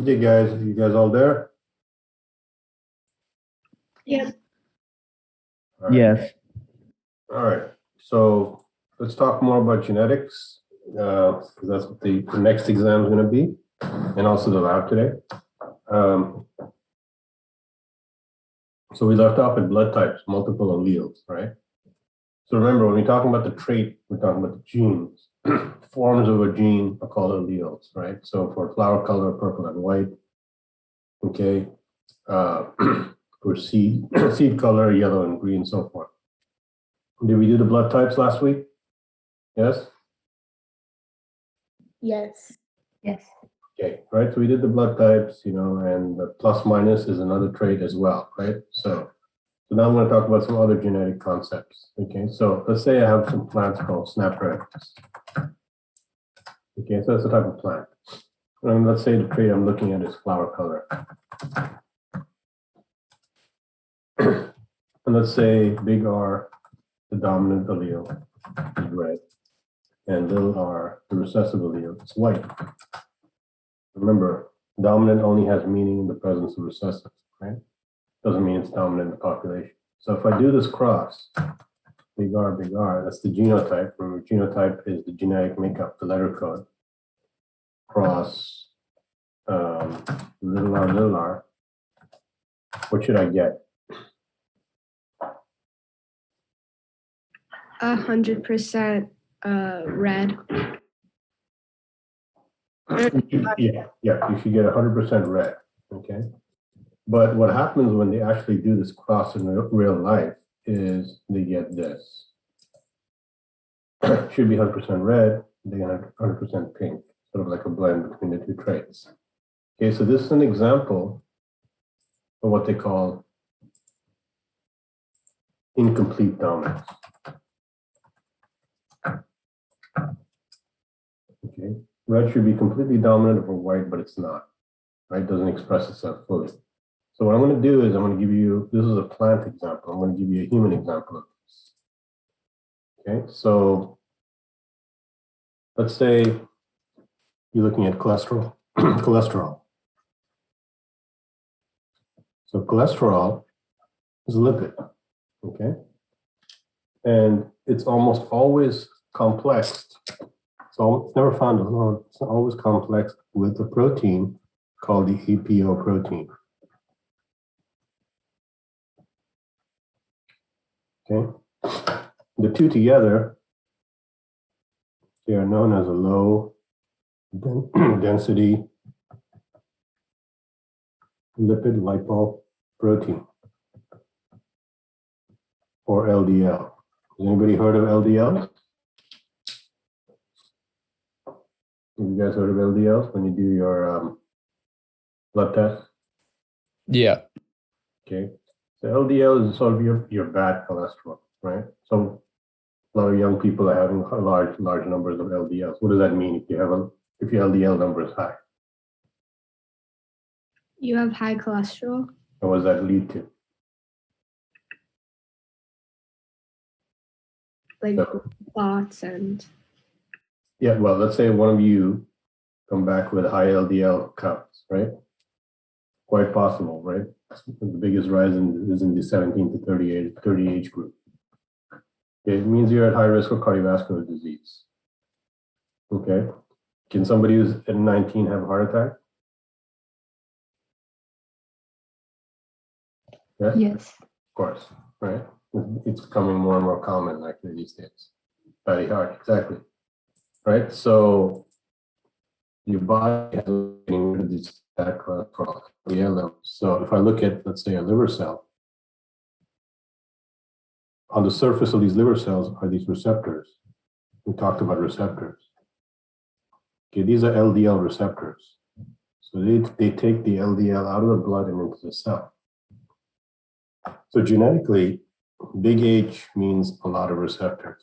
Hey guys, you guys all there? Yes. All right. Yes. All right. So let's talk more about genetics. 'Cause that's what the next exam is going to be, and also the lab today. So we left off at blood types, multiple alleles, right? So remember, when we're talking about the trait, we're talking about the genes. Forms of a gene are called alleles, right? So for flower color, purple and white, okay. For seed seed color, yellow and green, so forth. Did we do the blood types last week? Yes? Yes. Yes. Okay, right, so we did the blood types, and the plus minus is another trait as well, right? So now I'm going to talk about some other genetic concepts. Okay, so let's say I have some plants called snapdragons. Okay, so that's a type of plant. And let's say the trait I'm looking at is flower color. And let's say big R, the dominant allele, is red, and little r, the recessive allele, is white. Remember, dominant only has meaning in the presence of recessive, right? Doesn't mean it's dominant in the population. So if I do this cross, big R, that's the genotype. Remember, genotype is the genetic makeup, the letter code. Cross little r. What should I get? 100% red. Yeah, you should get 100% red, okay? But what happens when they actually do this cross in real life is they get this. Should be 100% red, they get 100% pink, sort of like a blend between the two traits. Okay, so this is an example of what they call incomplete dominance. Okay, red should be completely dominant over white, but it's not, right? It doesn't express itself fully. So what I'm going to do is I'm going to give you, this is a plant example. I'm going to give you a human example of this. Okay, so let's say you're looking at cholesterol. cholesterol. So cholesterol is a lipid, okay? And it's almost always complexed. So it's never found alone. It's always complex with a protein called the APO protein. Okay, the two together, they are known as a low density lipid lipoprotein, or LDL. Has anybody heard of LDL? Have you guys heard of LDLs when you do your blood test? Yeah. Okay, so LDL is sort of your bad cholesterol, right? So a lot of young people are having large numbers of LDLs. What does that mean if your LDL number is high? You have high cholesterol. And what does that lead to? Like So- thoughts and Yeah, well, let's say one of you come back with high LDL counts, right? Quite possible, right? The biggest rise is in the 17 to 30 age group. Okay, it means you're at high risk of cardiovascular disease. Okay, can somebody who's at 19 have a heart attack? Yes, Yes. of course, right? It's becoming more and more common actually these days. Fatty heart, exactly. Right, so your body has getting rid of these bad cholesterol, LDL. So if I look at, let's say, a liver cell, on the surface of these liver cells are these receptors. We talked about receptors. Okay, these are LDL receptors. So they take the LDL out of the blood and into the cell. So genetically, big H means a lot of receptors.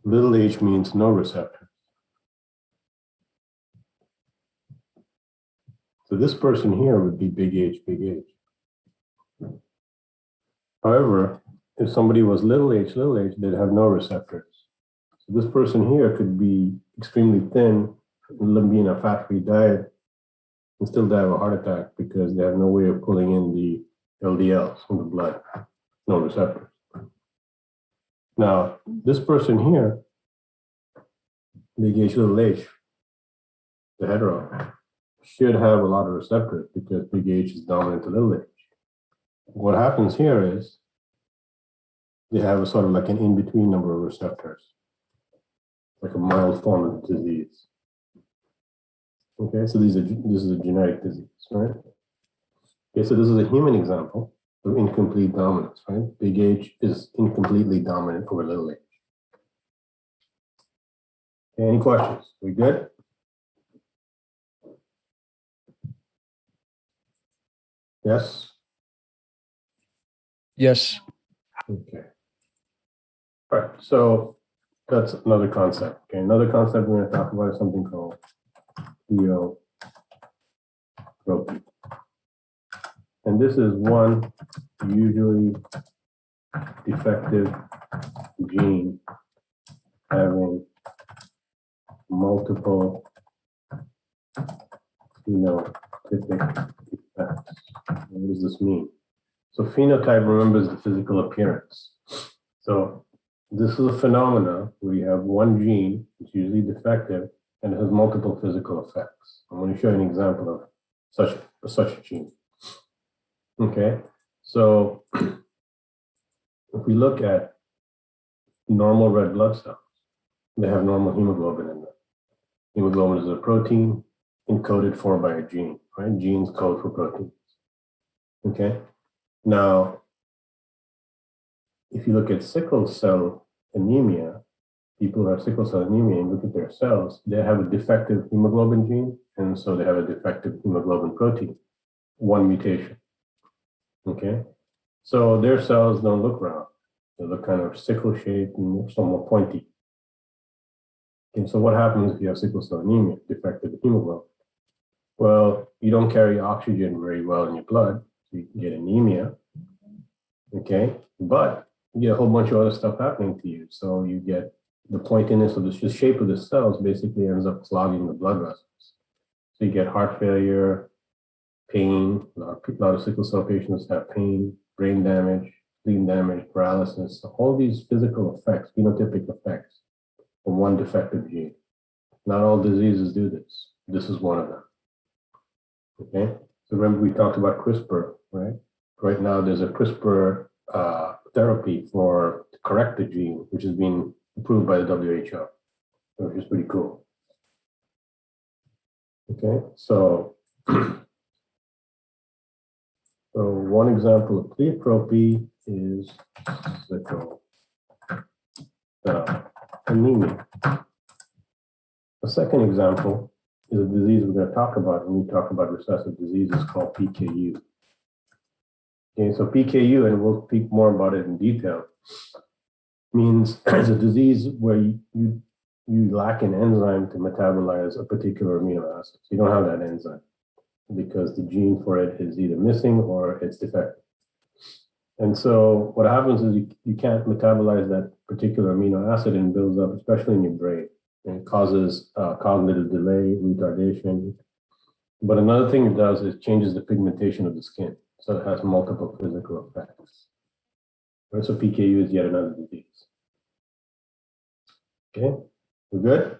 Little h means no receptors. So this person here would be big H, big H. However, if somebody was little h, they'd have no receptors. So this person here could be extremely thin, be in a fat-free diet, and still die of a heart attack because they have no way of pulling in the LDLs from the blood, no receptors. Now, this person here, big H, little h, the hetero, should have a lot of receptors because big H is dominant to little h. What happens here is they have a sort of like an in-between number of receptors, like a mild form of the disease. Okay, so this is a genetic disease, right? Okay, so this is a human example of incomplete dominance, right? Big H is incompletely dominant over little h. Okay, any questions? We good? Yes? Yes. Okay. All right, so that's another concept. Okay, another concept we're going to talk about is something called theotropy. And this is one usually defective gene having multiple phenotypic effects. What does this mean? So phenotype, remember, is the physical appearance. So this is a phenomena where you have one gene, it's usually defective, and it has multiple physical effects. I'm going to show you an example of such a gene. Okay, so if we look at normal red blood cells, they have normal hemoglobin in them. Hemoglobin is a protein encoded for by a gene, right? Genes code for proteins. Okay, now if you look at sickle cell anemia, people who have sickle cell anemia and look at their cells, they have a defective hemoglobin gene, and so they have a defective hemoglobin protein, one mutation. Okay, so their cells don't look round; they look kind of sickle-shaped and somewhat pointy. And so what happens if you have sickle cell anemia, defective hemoglobin? Well, you don't carry oxygen very well in your blood, so you can get anemia. Okay, but you get a whole bunch of other stuff happening to you. So you get the pointiness of the shape of the cells basically ends up clogging the blood vessels. So you get heart failure, pain. A lot of sickle cell patients have pain, brain damage, spleen damage, paralysis. So all these physical effects, phenotypic effects from one defective gene. Not all diseases do this. This is one of them. Okay, so remember we talked about CRISPR, right? Right now there's a CRISPR therapy to correct the gene, which is being approved by the WHO, which is pretty cool. Okay, so one example of pleiotropy is sickle cell anemia. The second example is a disease we're going to talk about when we talk about recessive diseases called PKU. Okay, so PKU, and we'll speak more about it in detail, means it's a disease where you lack an enzyme to metabolize a particular amino acid. So you don't have that enzyme because the gene for it is either missing or it's defective. And so what happens is you can't metabolize that particular amino acid and builds up, especially in your brain. And it causes cognitive delay, retardation. But another thing it does is changes the pigmentation of the skin. So it has multiple physical effects. Right, so PKU is yet another disease. Okay, we're good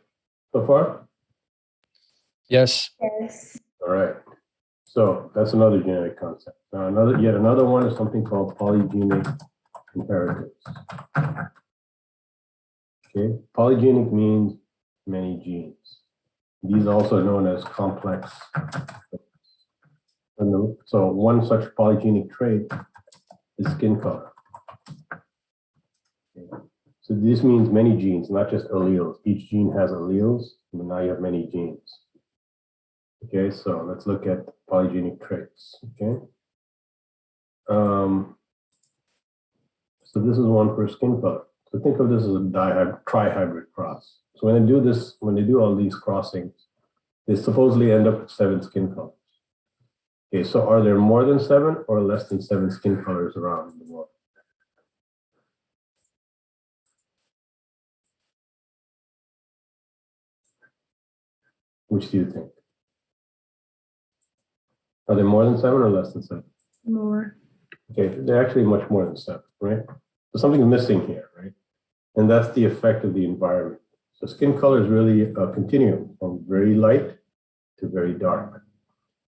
so far? Yes. Yes. All right. So that's another genetic concept. Now yet another one is something called polygenic imperatives. Okay, polygenic means many genes. These are also known as complex. So one such polygenic trait is skin color. Okay. So this means many genes, not just alleles. Each gene has alleles, but now you have many genes. Okay, so let's look at polygenic traits. Okay. So this is one for skin color. So think of this as a trihybrid cross. So when they do all these crossings, they supposedly end up with 7 skin colors. Okay, so are there more than 7 or less than 7 skin colors around in the world? Which do you think? Are they more than 7 or less than 7? More. Okay, they're actually much more than 7, right? So something's missing here, right? And that's the effect of the environment. So skin color is really a continuum from very light to very dark.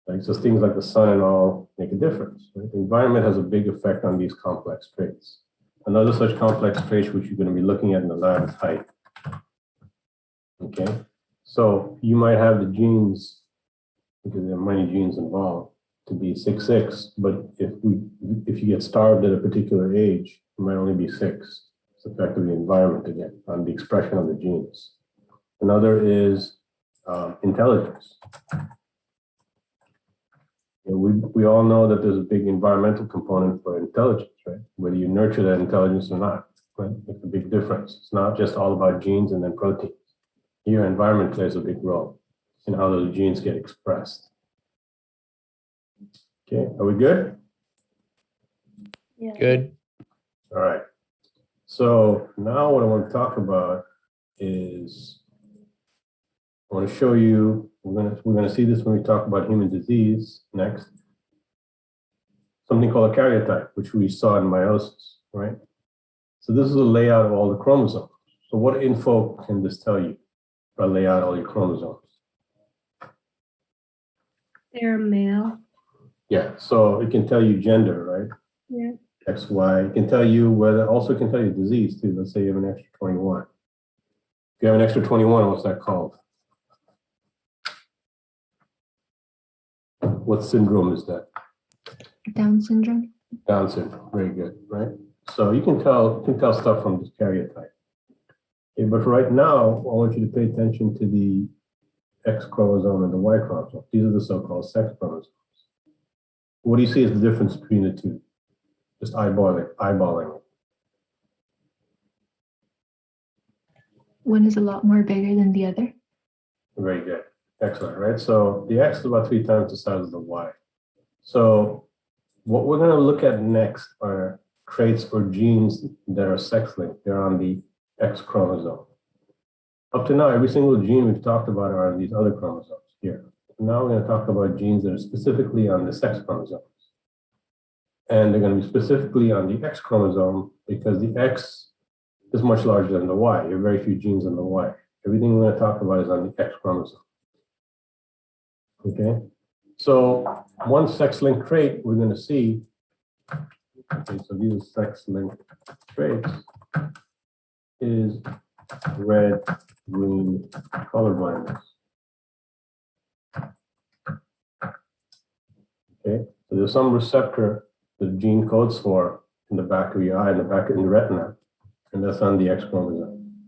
Right? So things like the sun and all make a difference. Right? The environment has a big effect on these complex traits. Another such complex trait which you're going to be looking at in the lab is height. Okay, so you might have the genes, because there are many genes involved, to be 6'6", but if you get starved at a particular age, it might only be 6. It's the effect of the environment again on the expression of the genes. Another is intelligence. We all know that there's a big environmental component for intelligence, right? Whether you nurture that intelligence or not, right? It's a big difference. It's not just all about genes and then proteins. Your environment plays a big role in how those genes get expressed. Okay, are we good? Yeah. Good. All right. So now what I want to talk about is I want to show you, we're gonna see this when we talk about human disease next. Something called a karyotype, which we saw in meiosis, right? So this is a layout of all the chromosomes. So what info can this tell you if I lay out all your chromosomes? They're male. Yeah, so it can tell you gender, right? Yeah. X, Y. It can tell you whether, also can tell you disease too. Let's say you have an extra 21. If you have an extra 21, what's that called? What syndrome is that? Down syndrome. Down syndrome. Very good, right? So you can tell stuff from this karyotype. Okay, but right now, I want you to pay attention to the X chromosome and the Y chromosome. These are the so-called sex chromosomes. What do you see as the difference between the two? Just eyeballing it. One is a lot more bigger than the other. Very good. Excellent, right? So the X is about 3 times the size of the Y. So what we're going to look at next are traits or genes that are sex-linked. They're on the X chromosome. Up to now, every single gene we've talked about are on these other chromosomes here. Now we're going to talk about genes that are specifically on the sex chromosomes. And they're going to be specifically on the X chromosome because the X is much larger than the Y. You have very few genes on the Y. Everything we're going to talk about is on the X chromosome. Okay, so one sex-linked trait we're going to see, okay, so these are sex-linked traits, is red-green color blindness. Okay, so there's some receptor that the gene codes for in the back of your eye, in the retina, and that's on the X chromosome.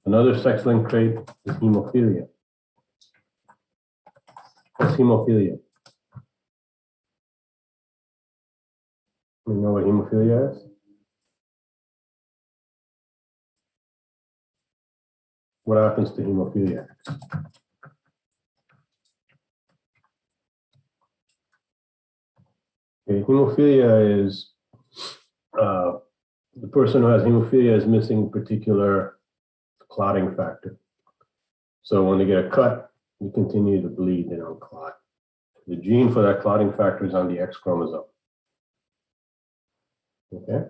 Another sex-linked trait is hemophilia. What's hemophilia? You know what hemophilia is? What happens to hemophilia? Okay, hemophilia is the person who has hemophilia is missing a particular clotting factor. So when they get a cut, you continue to bleed, they don't clot. The gene for that clotting factor is on the X chromosome. Okay.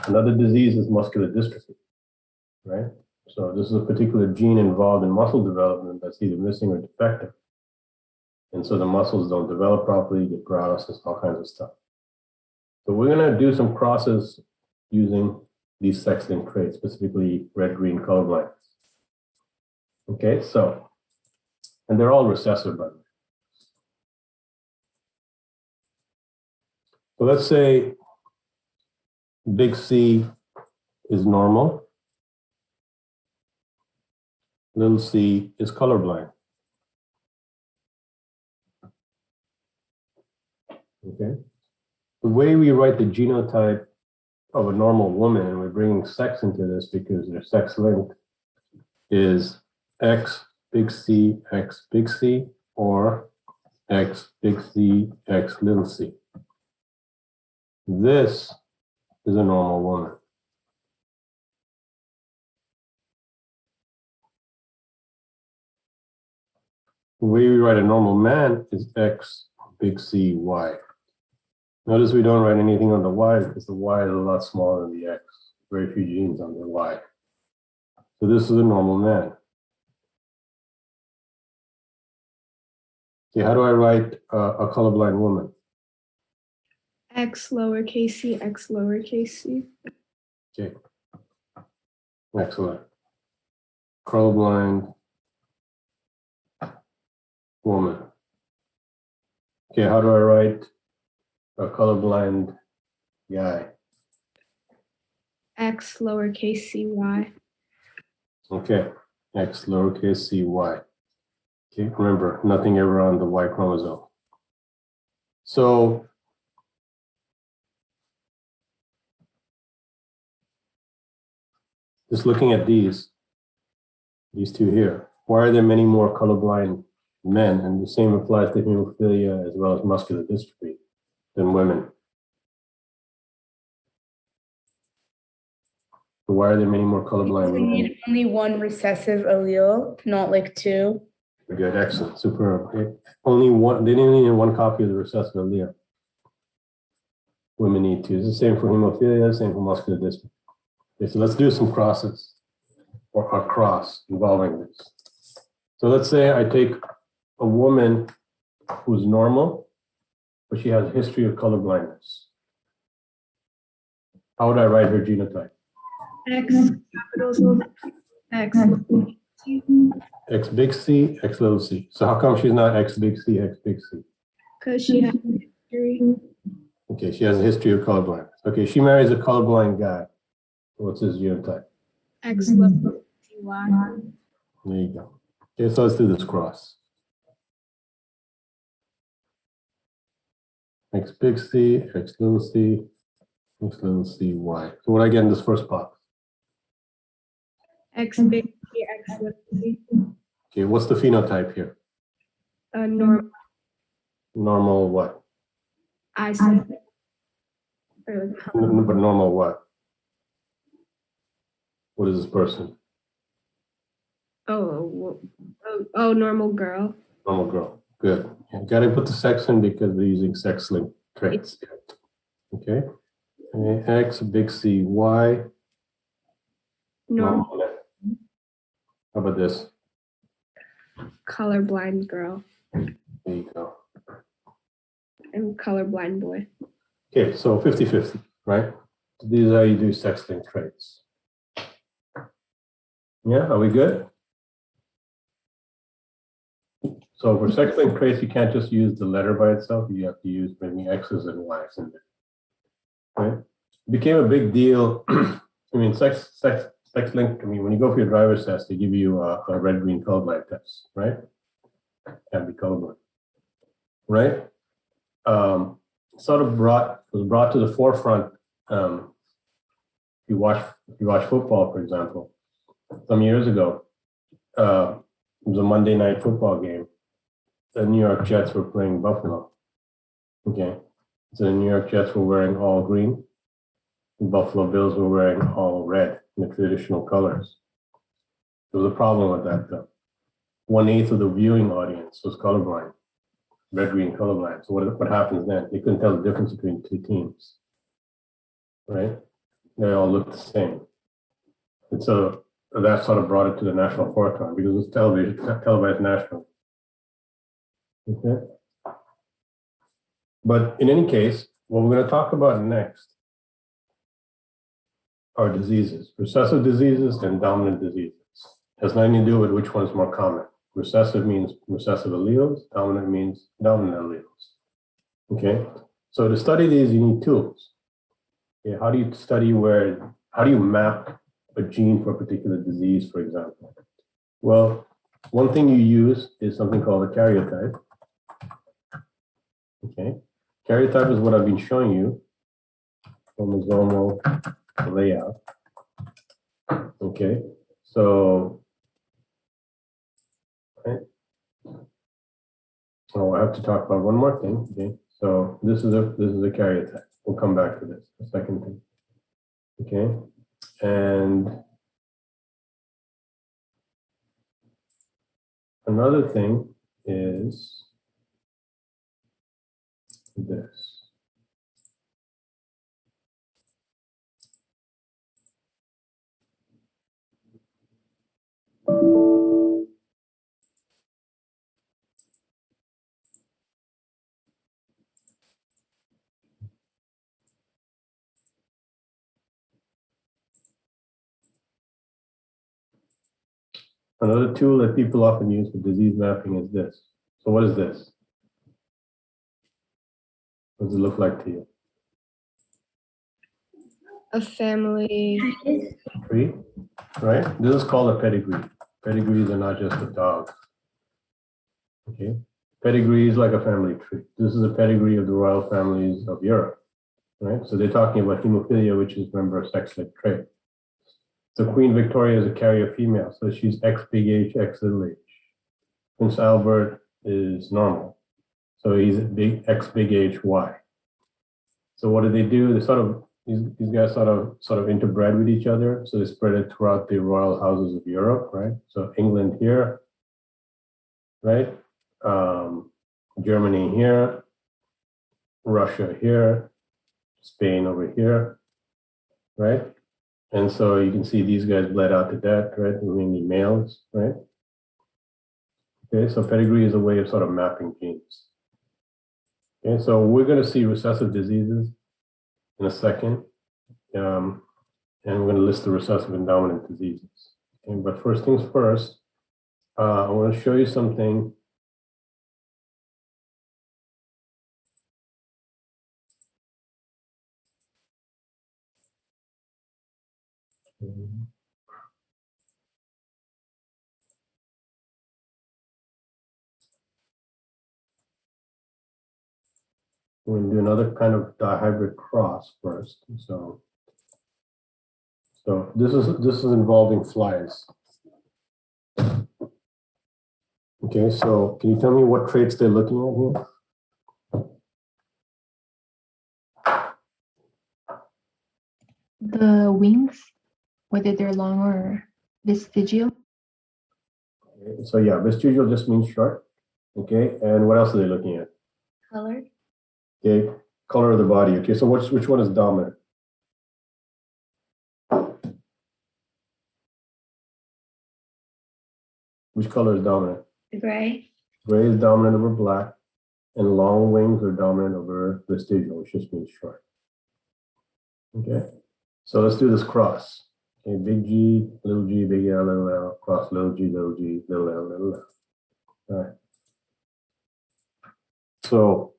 Another disease is muscular dystrophy, right? So this is a particular gene involved in muscle development that's either missing or defective. And so the muscles don't develop properly, get paralysis, all kinds of stuff. So we're going to do some crosses using these sex-linked traits, specifically red-green color blindness. Okay, so, and they're all recessive, by the way. So let's say big C is normal, little c is colorblind. Okay. The way we write the genotype of a normal woman, and we're bringing sex into this because they're sex linked, is X big C, X big C, or X big C, X little c. This is a normal woman. The way we write a normal man is X big C Y. Notice we don't write anything on the Y because the Y is a lot smaller than the X. Very few genes on the Y. So this is a normal man. Okay, how do I write a colorblind woman? X lowercase c, X lowercase c. Okay, excellent. Colorblind woman. Okay, how do I write a colorblind guy? X lowercase cy. Okay, X lowercase c y. Okay, remember, nothing ever on the Y chromosome. So just looking at these two here, why are there many more colorblind men? And the same applies to hemophilia as well as muscular dystrophy than women. So why are there many more colorblind We women? need only one recessive allele, not like two. Good, excellent, superb. Okay. Only one, they didn't need one copy of the recessive allele. Women need two. It's the same for hemophilia, same for muscular dystrophy. Okay, so let's do some crosses or a cross involving this. So let's say I take a woman who's normal, but she has a history of color blindness. How would I write her genotype? X capitals X X big C, X little c. So how come she's not X big C, X big C? because she has history. Okay, she has a history of color blindness. Okay, she marries a colorblind guy. What's his genotype? X lowercase cy. There you go. Okay, so let's do this cross. X big C, X little c, X little c, y. So what do I get in this first box? X big C, X little c. Okay, what's the phenotype here? Normal Normal what? eyesight. Or like, But normal what? What is this person? normal girl. Normal girl. Good. You gotta put the sex in because we're using sex-linked traits. Okay. And X big C, Y. Normal Normal. How about this? colorblind girl There you go. and colorblind boy. Okay, so 50-50, right? These are how you do sex-linked traits. Yeah, are we good? So for sex-linked traits, you can't just use the letter by itself. You have to use many X's and Y's in there. Right? It became a big deal. I mean, sex-linked. I mean, when you go for your driver's test, they give you a red-green colorblind test, right? Can't be colorblind, right? Sort of was brought to the forefront. If you watch football, for example, some years ago, it was a Monday night football game. The New York Jets were playing Buffalo. Okay, so the New York Jets were wearing all green. The Buffalo Bills were wearing all red, the traditional colors. There was a problem with that, though. 1/8 of the viewing audience was colorblind, red-green colorblind. So what happens then? They couldn't tell the difference between two teams, right? They all looked the same. And so that sort of brought it to the national forefront because it was televised nationally. Okay. But in any case, what we're going to talk about next are diseases, recessive diseases and dominant diseases. It has nothing to do with which one's more common. Recessive means recessive alleles, dominant means dominant alleles. Okay, so to study these, you need tools. Okay, how do you map a gene for a particular disease, for example? Well, one thing you use is something called a karyotype. Okay, karyotype is what I've been showing you, chromosomal layout. Okay, so oh, I have to talk about one more thing. Okay, so this is a karyotype. We'll come back to this. The second thing. Okay, and another thing is this. Another tool that people often use for disease mapping is this. So what is this? What does it look like to you? A family. Tree, right? This is called a pedigree. Pedigrees are not just a dog. Okay, pedigree is like a family tree. This is a pedigree of the royal families of Europe, right? So they're talking about hemophilia, which is, remember, a sex-linked trait. So Queen Victoria is a carrier female, so she's X big H, X little h. Prince Albert is normal, so he's big X big H Y. So what do? They sort of these guys sort of interbred with each other, so they spread it throughout the royal houses of Europe, right? So England here, right? Germany here, Russia here, Spain over here, right? And so you can see these guys bled out to death, right? Mainly males, right? Okay, so pedigree is a way of sort of mapping genes. Okay, so we're going to see recessive diseases in a second, and we're going to list the recessive and dominant diseases. Okay, but first things first, I want to show you something. We're going to do another kind of dihybrid cross first. So this is involving flies. Okay, so can you tell me what traits they're looking at here? The wings, whether they're long or vestigial. So yeah, vestigial just means short. Okay, and what else are they looking at? Color. Okay, color of the body. Okay, so which one is dominant? Which color is dominant? Gray. Gray is dominant over black, and long wings are dominant over vestigial, which just means short. Okay, so let's do this cross. Okay, big G, big L, little L, cross little G, little L, little L. All right. So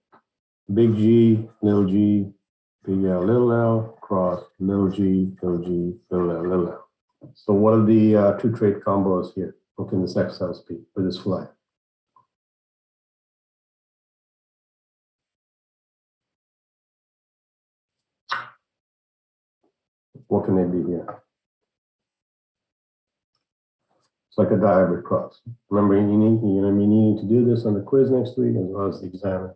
big G, big L, little L, cross little G, little L, little L. So what are the two trait combos here? What can this exercise be for this fly? What can they be here? It's like a dihybrid cross. Remember, you need to do this on the quiz next week as well as the exam.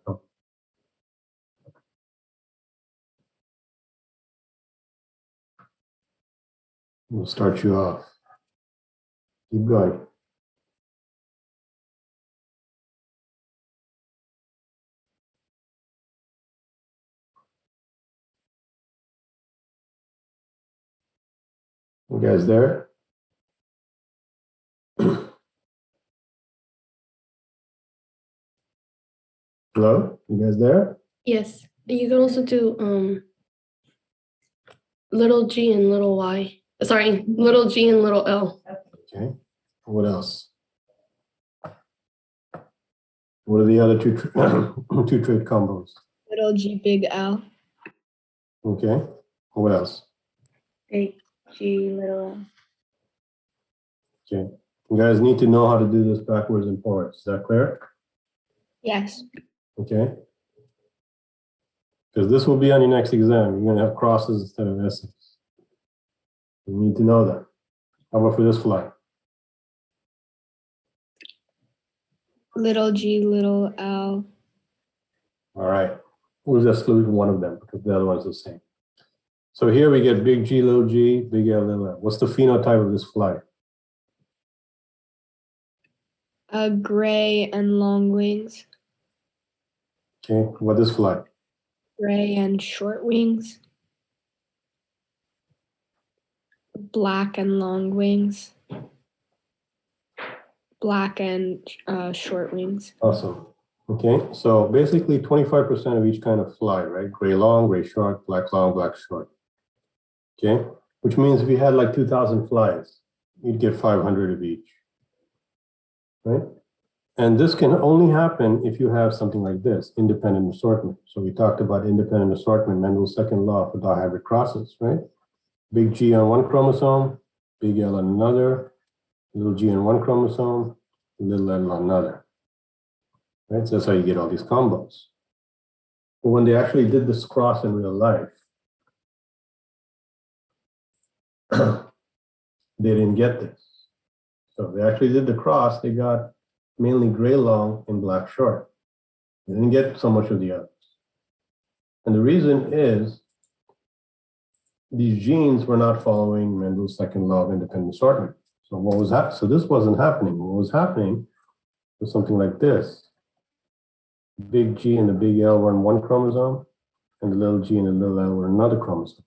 We'll start you off. Keep going. You guys there? Hello? You guys there? Yes, you can also do little g and little y. Sorry, little g and little l. Okay. What else? What are the other two two trait combos? Little G, big L. Okay. What else? Big G, little L. Okay. You guys need to know how to do this backwards and forwards. Is that clear? Yes. Okay. Because this will be on your next exam. You're going to have crosses instead of S's. You need to know that. How about for this fly? Little G, little L. All right. We'll just exclude one of them because the other one's the same. So here we get big G, big L, little L. What's the phenotype of this fly? Gray and long wings. Okay, what is fly? Gray and short wings. Black and long wings. Black and short wings. Awesome. Okay, so basically 25% of each kind of fly, right? Gray long, gray short, black long, black short. Okay, which means if you had like 2,000 flies, you'd get 500 of each, right? And this can only happen if you have something like this, independent assortment. So we talked about independent assortment, Mendel's second law for dihybrid crosses, right? Big G on one chromosome, big L on another, little g on one chromosome, little l on another. Right? So that's how you get all these combos. But when they actually did this cross in real life, they didn't get this. So they actually did the cross, they got mainly gray long and black short. They didn't get so much of the others. And the reason is these genes were not following Mendel's second law of independent assortment. So what was that? So this wasn't happening. What was happening was something like this. Big G and the big L were on one chromosome, and the little g and the little l were on another chromosome.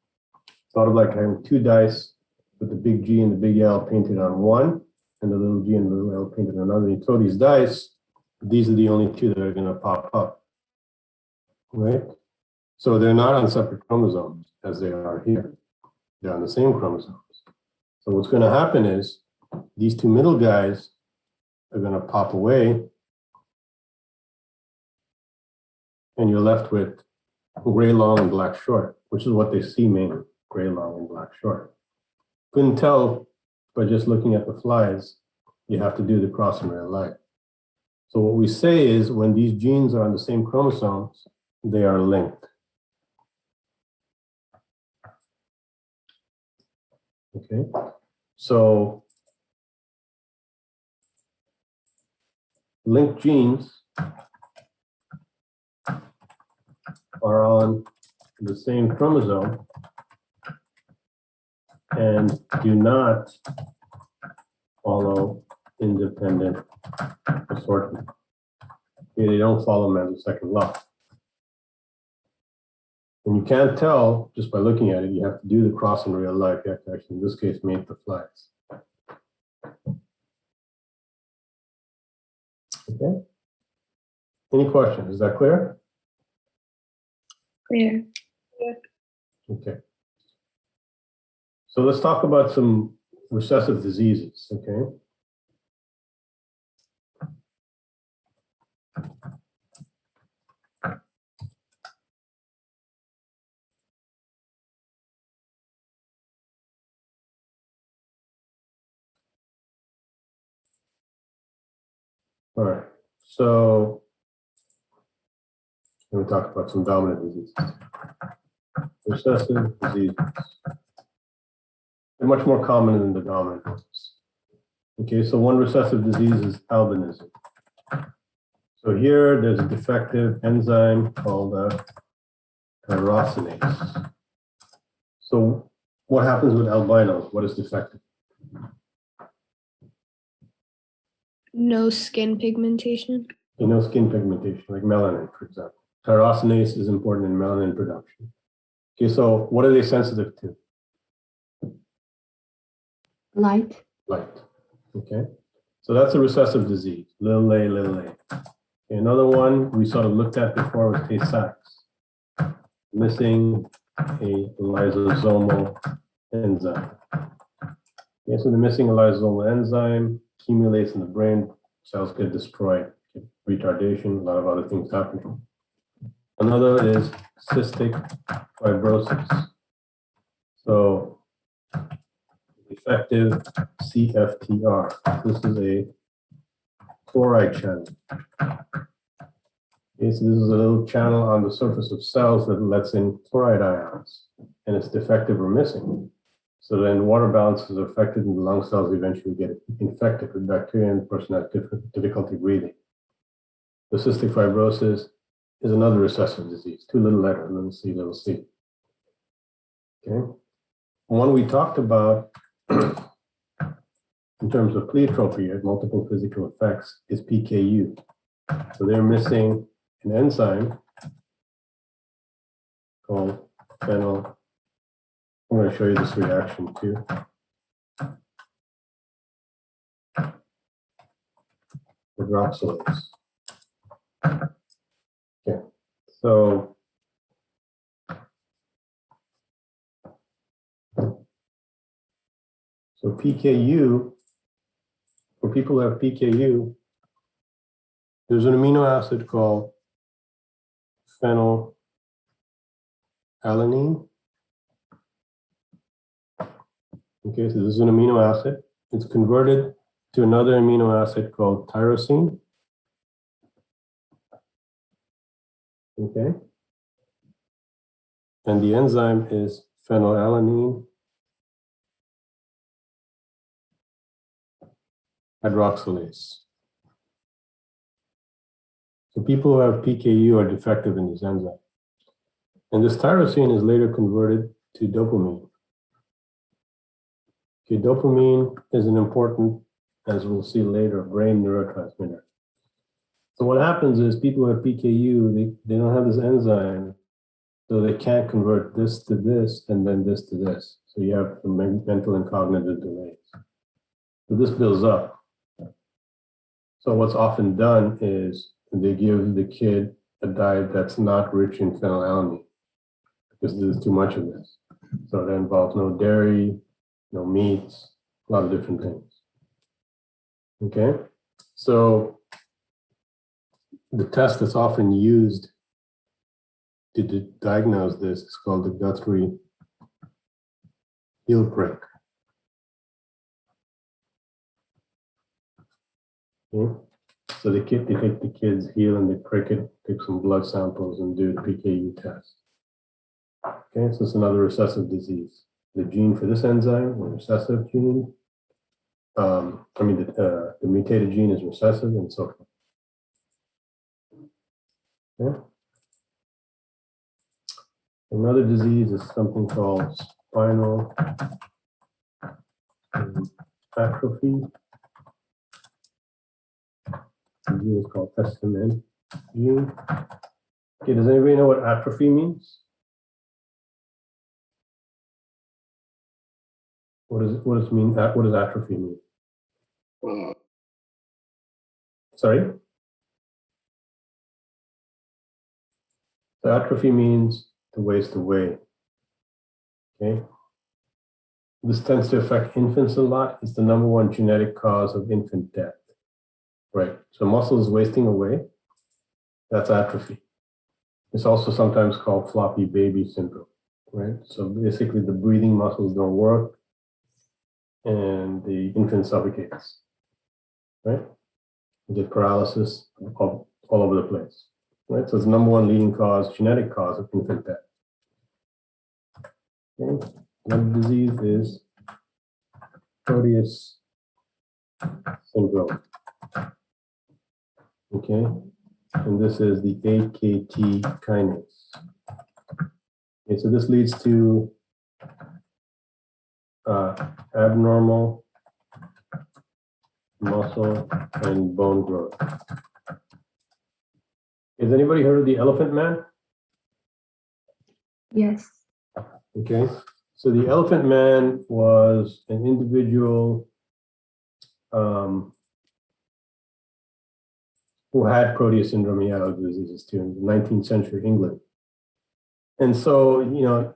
Sort of like having two dice with the big G and the big L painted on one, and the little g and the little l painted on another. You throw these dice, these are the only two that are going to pop up, right? So they're not on separate chromosomes as they are here. They're on the same chromosomes. So what's going to happen is these two middle guys are going to pop away, and you're left with gray long and black short, which is what they see mainly, gray long and black short. Couldn't tell by just looking at the flies, you have to do the cross in real life. So what we say is when these genes are on the same chromosomes, they are linked. Okay, so linked genes are on the same chromosome and do not follow independent assortment. Okay, they don't follow Mendel's second law. And you can't tell just by looking at it. You have to do the cross in real life. You have to actually, in this case, mate the flies. Okay. Any questions? Is that clear? Clear. Okay. So let's talk about some recessive diseases, okay? All right, so let me talk about some dominant diseases. Recessive diseases. They're much more common than the dominant ones. Okay, so one recessive disease is albinism. So here there's a defective enzyme called tyrosinase. So what happens with albinos? What is defective? No skin pigmentation. You know, skin pigmentation, like melanin, for example. Tyrosinase is important in melanin production. Okay, so what are they sensitive to? Light. Light. Okay, so that's a recessive disease. Little a, little a. Okay, another one we sort of looked at before was Tay-Sachs. Missing a lysosomal enzyme. Okay, so the missing a lysosomal enzyme accumulates in the brain, cells get destroyed, retardation, a lot of other things happening. Another is cystic fibrosis. So effective CFTR. This is a chloride channel. Okay, so this is a little channel on the surface of cells that lets in chloride ions, and it's defective or missing. So then water balance is affected and the lung cells eventually get infected with bacteria and the person has difficulty breathing. The cystic fibrosis is another recessive disease, two little letters, little c, little c. Okay. One we talked about in terms of pleiotropy, multiple physical effects, is PKU. So they're missing an enzyme called phenyl. I'm going to show you this reaction too. Hydroxylase. Okay, so PKU, for people who have PKU, there's an amino acid called phenylalanine. Okay, so this is an amino acid. It's converted to another amino acid called tyrosine. Okay. And the enzyme is phenylalanine hydroxylase. So people who have PKU are defective in this enzyme. And this tyrosine is later converted to dopamine. Okay, dopamine is an important, as we'll see later, brain neurotransmitter. So what happens is people who have PKU, they don't have this enzyme, so they can't convert this to this and then this to this. So you have the mental and cognitive delays. So this builds up. So what's often done is they give the kid a diet that's not rich in phenylalanine because there's too much of this. So that involves no dairy, no meats, a lot of different things. Okay, so the test that's often used to diagnose this is called the Guthrie-Hill prick. Okay. So they take the kid's heel and they prick it, take some blood samples and do the PKU test. Okay, so it's another recessive disease. The gene for this enzyme, the recessive gene, the mutated gene is recessive and so forth. Okay. Another disease is something called spinal atrophy. The gene is called SMN gene. Okay, does anybody know what atrophy means? What does atrophy mean? Sorry? So atrophy means to waste away. Okay. This tends to affect infants a lot. It's the #1 genetic cause of infant death. Right. So muscle is wasting away. That's atrophy. It's also sometimes called floppy baby syndrome. Right. So basically the breathing muscles don't work and the infant suffocates. Right. You get paralysis all over the place. Right. So it's the #1 leading cause, genetic cause of infant death. Okay. Another disease is Proteus syndrome. Okay, and this is the AKT kinase. Okay, so this leads to abnormal muscle and bone growth. Has anybody heard of the elephant man? Yes. Okay, so the elephant man was an individual who had Proteus syndrome. He had other diseases too in 19th century England. And so,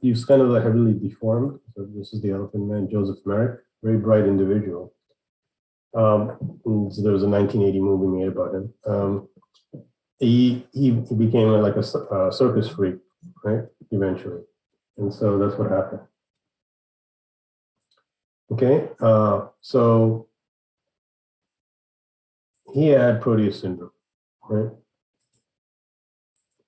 he's kind of like heavily deformed. So this is the elephant man, Joseph Merrick, very bright individual. And so there was a 1980 movie made about him. He became like a circus freak, right? Eventually. And so that's what happened. Okay, so he had Proteus syndrome, right?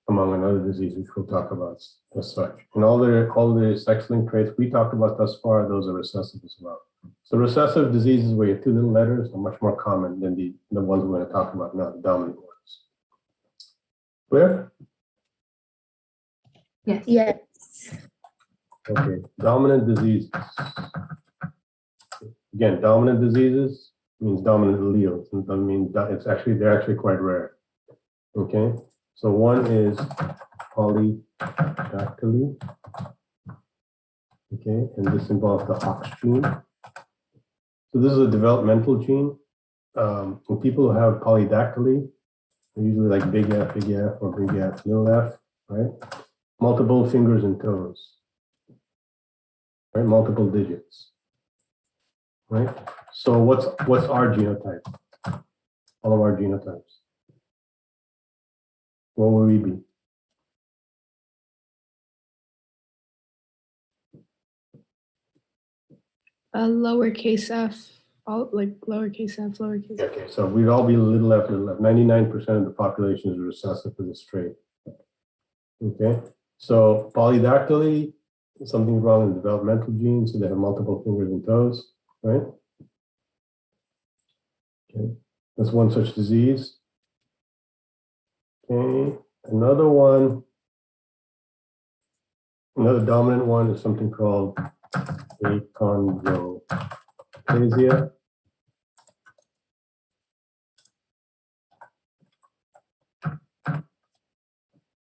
Among another disease, which we'll talk about as such. And all the sex-linked traits we talked about thus far, those are recessive as well. So recessive diseases where you have 2 little letters are much more common than the ones we're going to talk about now, the dominant ones. Clear? Yes. Yes. Okay, dominant diseases. again, dominant diseases means dominant alleles. It doesn't mean they're actually quite rare. Okay, so one is polydactyly. Okay, and this involves the OX gene. So this is a developmental gene. For people who have polydactyly, they're usually like big F, or big F, little f, right? Multiple fingers and toes, right? Multiple digits, right? So what's our genotype? All of our genotypes. What will we be? Lowercase f, all like lowercase f, lowercase. Okay, so we'd all be little f, little f. 99% of the population is recessive for this trait. Okay, so polydactyly, something wrong in the developmental genes, so they have multiple fingers and toes, right? Okay, that's one such disease. Okay, another dominant one is something called achondroplasia.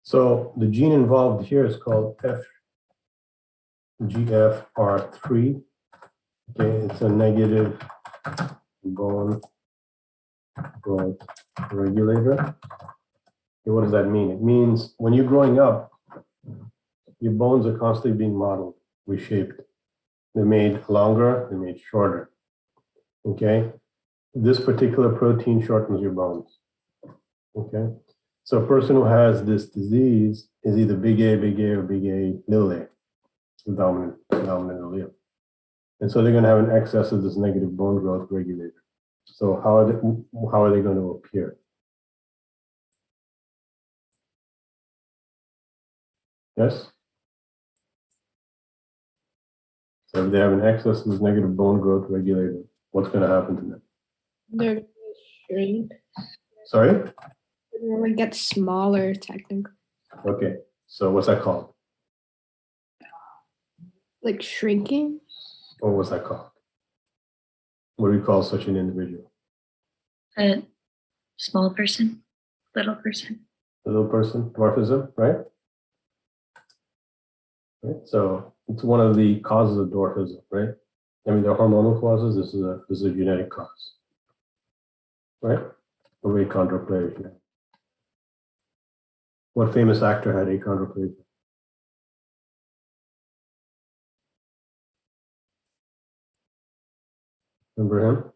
So the gene involved here is called FGFR3. Okay, it's a negative bone growth regulator. Okay, what does that mean? It means when you're growing up, your bones are constantly being modeled, reshaped. They're made longer, they're made shorter. Okay, this particular protein shortens your bones. Okay, so a person who has this disease is either big A, or big A, little a, the dominant allele. And so they're going to have an excess of this negative bone growth regulator. So how are they going to appear? Yes? So if they have an excess of this negative bone growth regulator, what's going to happen to them? They're gonna shrink. Sorry? They're gonna get smaller, technically. Okay, so what's that called? Like shrinking. Or what's that called? What do we call such an individual? A small person, little person. A little person, dwarfism, right? Right. So it's one of the causes of dwarfism, right? I mean, there are hormonal causes. This is a genetic cause, right? Or achondroplasia. What famous actor had achondroplasia? Remember him?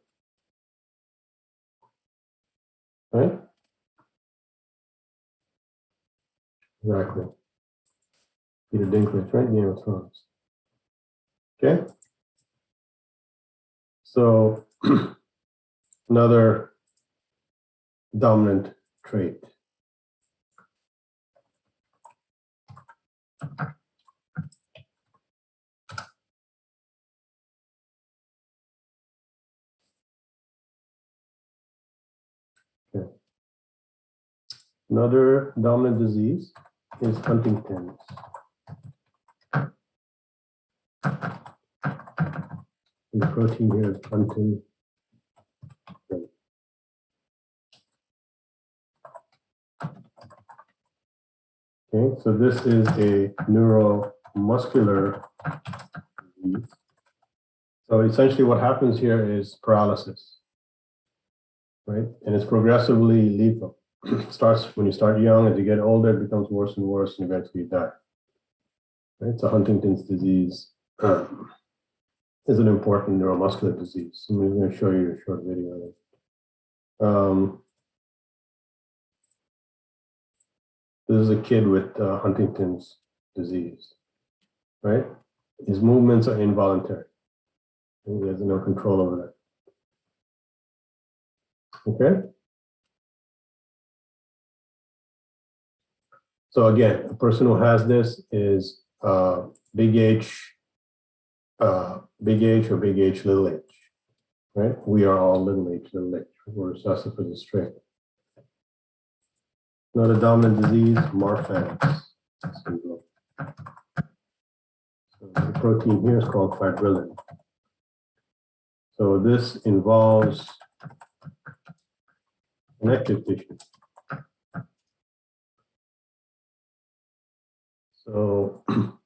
Right? Exactly. Peter Dinklage, right? Game of Thrones. Okay. So another dominant trait. Okay. Another dominant disease is Huntington's. And the protein here is huntingtin. Okay, so this is a neuromuscular disease. So essentially what happens here is paralysis, right? And it's progressively lethal. It starts when you start young, as you get older, it becomes worse and worse, and eventually you die. Right? So Huntington's disease is an important neuromuscular disease. I'm going to show you a short video of it. This is a kid with Huntington's disease, right? His movements are involuntary. He has no control over that. Okay? So again, a person who has this is big H or big H, little h, right? We are all little h, little h. We're recessive for this trait. Another dominant disease, Marfan's syndrome. So the protein here is called fibrillin. So this involves connective tissue. So show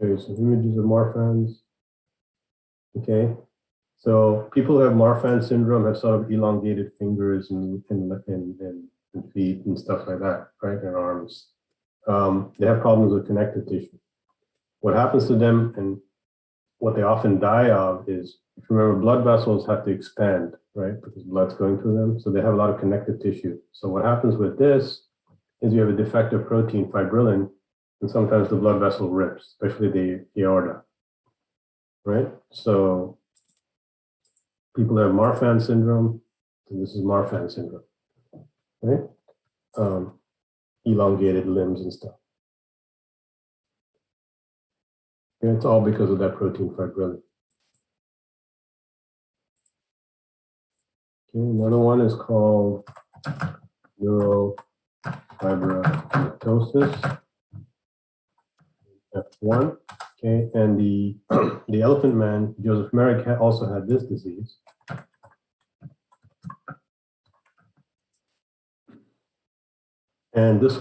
you some images of Marfan's. Okay, so people who have Marfan syndrome have sort of elongated fingers and feet and stuff like that, right? And arms. They have problems with connective tissue. What happens to them and what they often die of is, if you remember, blood vessels have to expand, right? Because blood's going through them. So they have a lot of connective tissue. So what happens with this is you have a defective protein, fibrillin, and sometimes the blood vessel rips, especially the aorta, right? So people have Marfan syndrome, and this is Marfan syndrome, right? Elongated limbs and stuff. And it's all because of that protein fibrillin. Okay, another one is called neurofibromatosis, F1. Okay, and the elephant man, Joseph Merrick, also had this disease. And this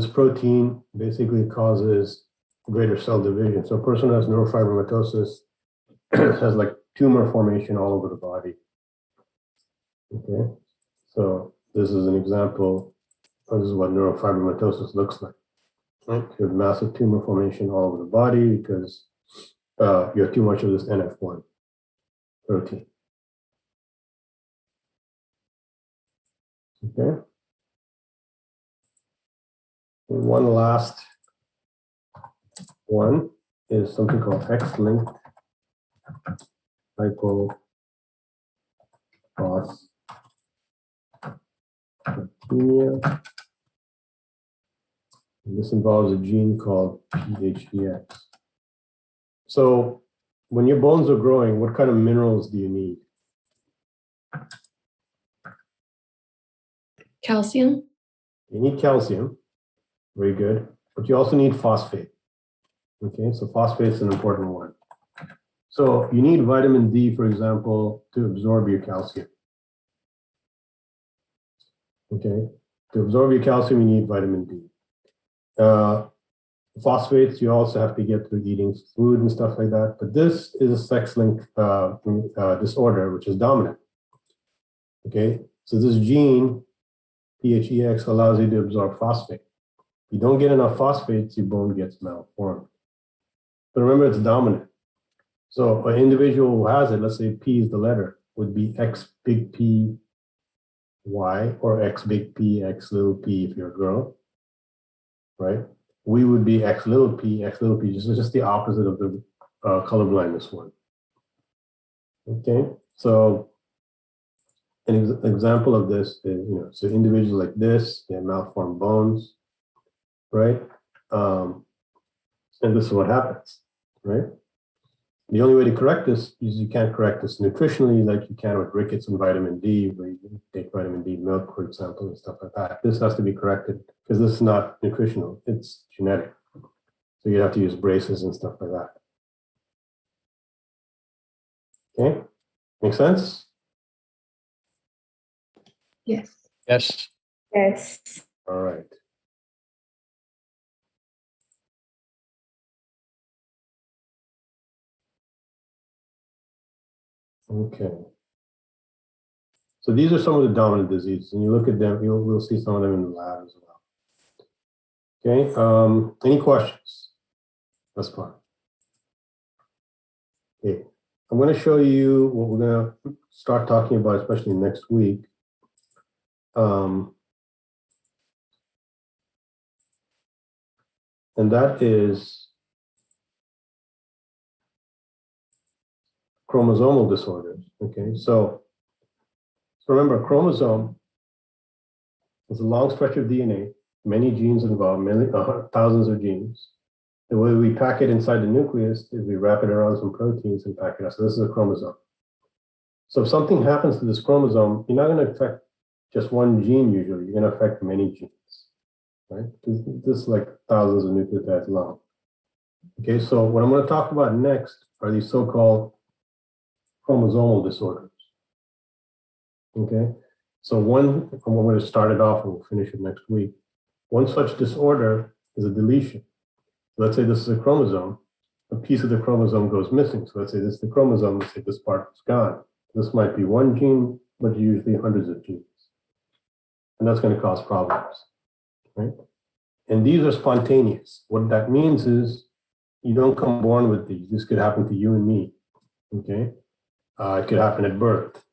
protein basically causes greater cell division. So a person who has neurofibromatosis has like tumor formation all over the body. Okay, so this is an example. This is what neurofibromatosis looks like. Right? You have massive tumor formation all over the body because you have too much of this NF1 protein. Okay. And one last one is something called X-linked hypophosphatemia. And this involves a gene called PHEX. So when your bones are growing, what kind of minerals do you need? Calcium. You need calcium, very good, but you also need phosphate. Okay, so phosphate is an important one. So you need vitamin D, for example, to absorb your calcium. Okay, to absorb your calcium, you need vitamin D. Phosphates, you also have to get through eating food and stuff like that. But this is a sex-linked disorder, which is dominant. Okay, so this gene, PHEX, allows you to absorb phosphate. If you don't get enough phosphates, your bone gets malformed. But remember, it's dominant. So an individual who has it, let's say P is the letter, would be X big P Y or X big P, X little p if you're a girl, right? We would be X little p, just the opposite of the color blindness one. Okay, so an example of this is, so individuals like this, they have malformed bones, right? And this is what happens, right? The only way to correct this is you can't correct this nutritionally like you can with rickets and vitamin D, where you take vitamin D milk, for example, and stuff like that. This has to be corrected because this is not nutritional, it's genetic. So you have to use braces and stuff like that. Okay, make sense? Yes. Yes. Yes. All right. Okay. So these are some of the dominant diseases, and you look at them, we'll see some of them in the lab as well. Okay, any questions? That's fine. Okay, I'm going to show you what we're going to start talking about, especially next week. And that is chromosomal disorders. Okay, so remember, a chromosome is a long stretch of DNA, many genes involved, thousands of genes. The way we pack it inside the nucleus is we wrap it around some proteins and pack it up. So this is a chromosome. So if something happens to this chromosome, you're not going to affect just one gene usually, you're going to affect many genes, right? This is like thousands of nucleotides long. Okay, so what I'm going to talk about next are these so-called chromosomal disorders. Okay, so one, I'm going to start it off and we'll finish it next week. One such disorder is a deletion. Let's say this is a chromosome. A piece of the chromosome goes missing. So let's say this is the chromosome, let's say this part is gone. This might be one gene, but usually hundreds of genes. And that's going to cause problems, right? And these are spontaneous. What that means is you don't come born with these. This could happen to you and me, okay? It could happen at birth,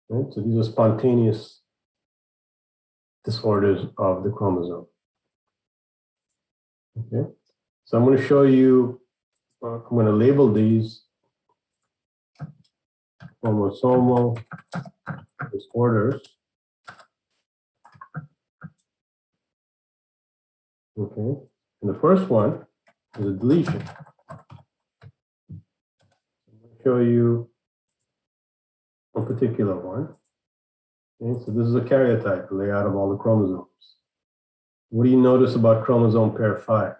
right? So these are spontaneous disorders of the chromosome, okay? So I'm going to show you, I'm going to label these chromosomal disorders. Okay, and the first one is a deletion. I'm going to show you a particular one. Okay, so this is a karyotype, the layout of all the chromosomes. What do you notice about chromosome pair 5?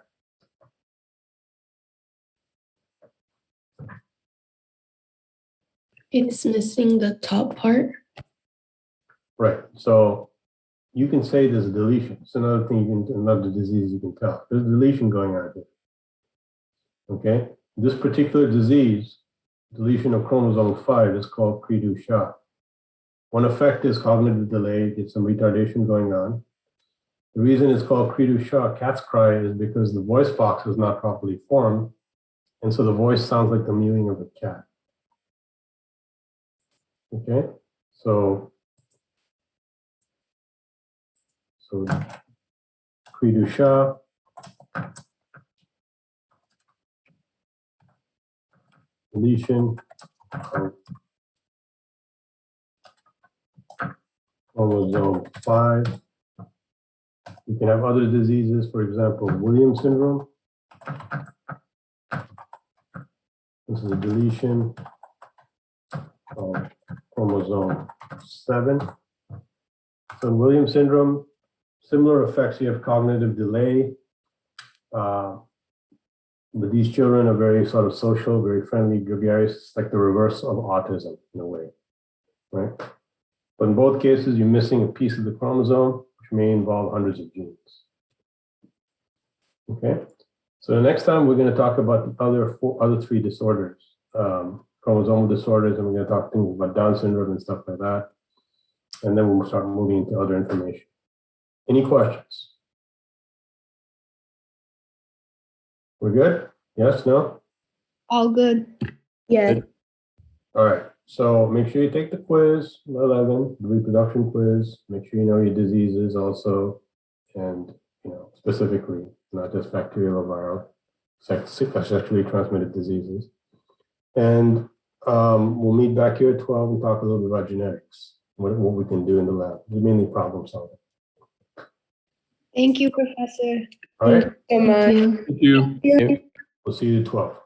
It's missing the top part. Right, so you can say there's a deletion. It's another thing, another disease you can tell. There's a deletion going on here. Okay, this particular disease, deletion of chromosome 5, is called Cri-du-Chat. One effect is cognitive delay, there's some retardation going on. The reason it's called Cri-du-Chat, cat's cry, is because the voice box is not properly formed, and so the voice sounds like the mewing of a cat. Okay, so Cri-du-Chat, deletion of chromosome 5. You can have other diseases, for example, Williams syndrome. This is a deletion of chromosome 7. So in Williams syndrome, similar effects, you have cognitive delay. But these children are very sort of social, very friendly, gregarious. It's like the reverse of autism in a way, right? But in both cases, you're missing a piece of the chromosome, which may involve hundreds of genes. Okay, so the next time we're going to talk about the other three disorders, chromosomal disorders, and we're going to talk things about Down syndrome and stuff like that. And then we'll start moving into other information. Any questions? We're good? Yes, no? All good. Yeah. All right, so make sure you take the quiz, 11, the reproduction quiz. Make sure you know your diseases also, and specifically, not just bacterial or viral, sexually transmitted diseases. And we'll meet back here at 12 and talk a little bit about genetics, what we can do in the lab. It's mainly problem solving. Thank you, Professor. All right, So much. Thank you. Thank you. we'll see you at 12.